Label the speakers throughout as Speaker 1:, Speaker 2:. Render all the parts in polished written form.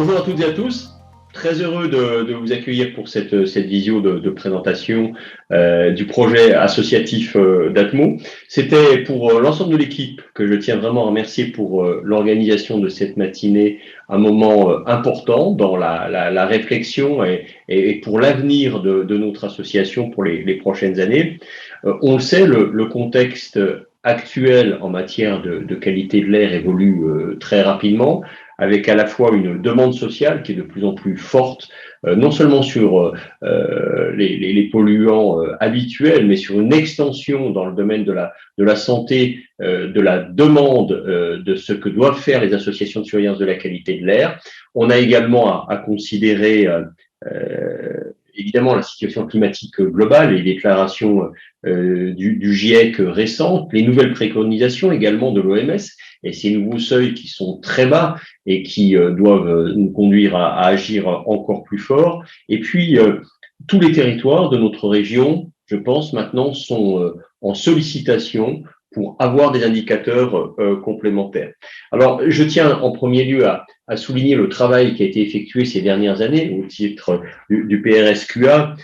Speaker 1: Bonjour à toutes et à tous. Très heureux de vous accueillir pour cette visio de présentation du projet associatif d'Atmo. C'était pour l'ensemble de l'équipe que je tiens vraiment à remercier pour l'organisation de cette matinée, un moment important dans la réflexion et pour l'avenir de notre association pour les prochaines années. On le sait, le contexte actuel en matière de qualité de l'air évolue très rapidement, avec à la fois une demande sociale qui est de plus en plus forte, non seulement sur les polluants habituels, mais sur une extension dans le domaine de la santé, de la demande de ce que doivent faire les associations de surveillance de la qualité de l'air. On a également à considérer évidemment la situation climatique globale et les déclarations du GIEC récentes, les nouvelles préconisations également de l'OMS et ces nouveaux seuils qui sont très bas et qui doivent nous conduire à agir encore plus fort. Et puis, tous les territoires de notre région, je pense, maintenant sont en sollicitation pour avoir des indicateurs complémentaires. Alors, je tiens en premier lieu à souligner le travail qui a été effectué ces dernières années au titre du PRSQA,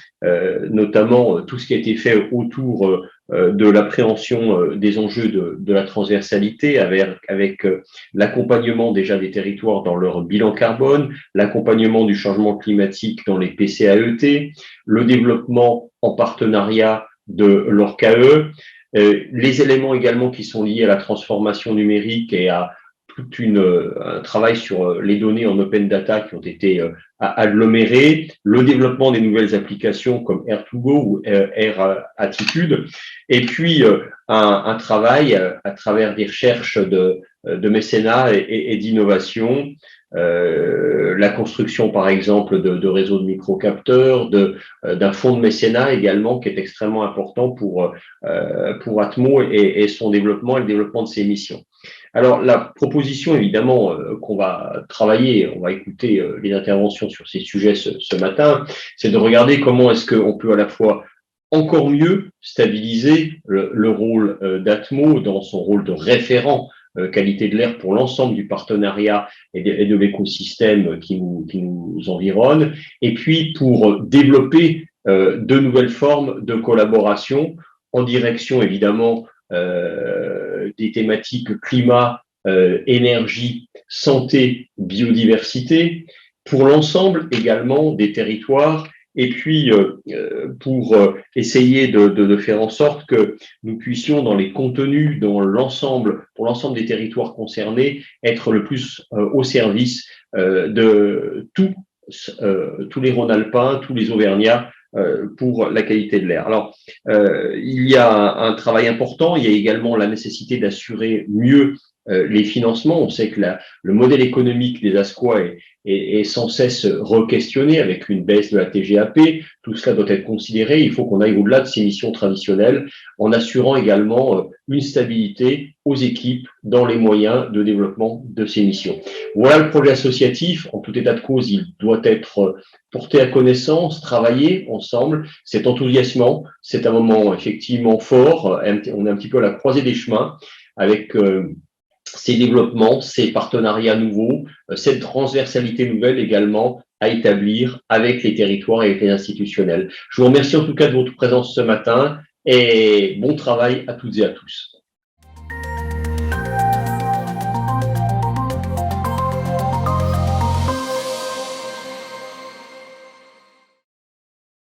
Speaker 1: notamment tout ce qui a été fait autour de l'appréhension des enjeux de la transversalité avec l'accompagnement déjà des territoires dans leur bilan carbone, l'accompagnement du changement climatique dans les PCAET, le développement en partenariat de leur KE, les éléments également qui sont liés à la transformation numérique et à tout un travail sur les données en open data qui ont été agglomérées, le développement des nouvelles applications comme Air2Go ou Air Attitude, et puis un travail à travers des recherches de mécénat et d'innovation, la construction par exemple de réseaux de microcapteurs, d'un fonds de mécénat également qui est extrêmement important pour Atmo et son développement et le développement de ses missions. Alors, la proposition, évidemment, qu'on va travailler, on va écouter les interventions sur ces sujets ce matin, c'est de regarder comment est-ce qu'on peut à la fois encore mieux stabiliser le rôle d'Atmo dans son rôle de référent qualité de l'air pour l'ensemble du partenariat et de l'écosystème qui nous environne, et puis pour développer de nouvelles formes de collaboration en direction, évidemment, des thématiques climat, énergie, santé, biodiversité, pour l'ensemble également des territoires, et puis pour essayer de faire en sorte que nous puissions, dans les contenus, dans l'ensemble, pour l'ensemble des territoires concernés, être le plus au service de tous les Rhône-Alpins, tous les Auvergnats, pour la qualité de l'air. Alors, il y a un travail important, il y a également la nécessité d'assurer mieux les financements. On sait que le modèle économique des ASQA est sans cesse re-questionné avec une baisse de la TGAP. Tout cela doit être considéré. Il faut qu'on aille au-delà de ces missions traditionnelles en assurant également une stabilité aux équipes dans les moyens de développement de ces missions. Voilà le projet associatif. En tout état de cause, il doit être porté à connaissance, travailler ensemble. C'est enthousiasmant. C'est un moment effectivement fort. On est un petit peu à la croisée des chemins avec ces développements, ces partenariats nouveaux, cette transversalité nouvelle également à établir avec les territoires et avec les institutionnels. Je vous remercie en tout cas de votre présence ce matin et bon travail à toutes et à tous.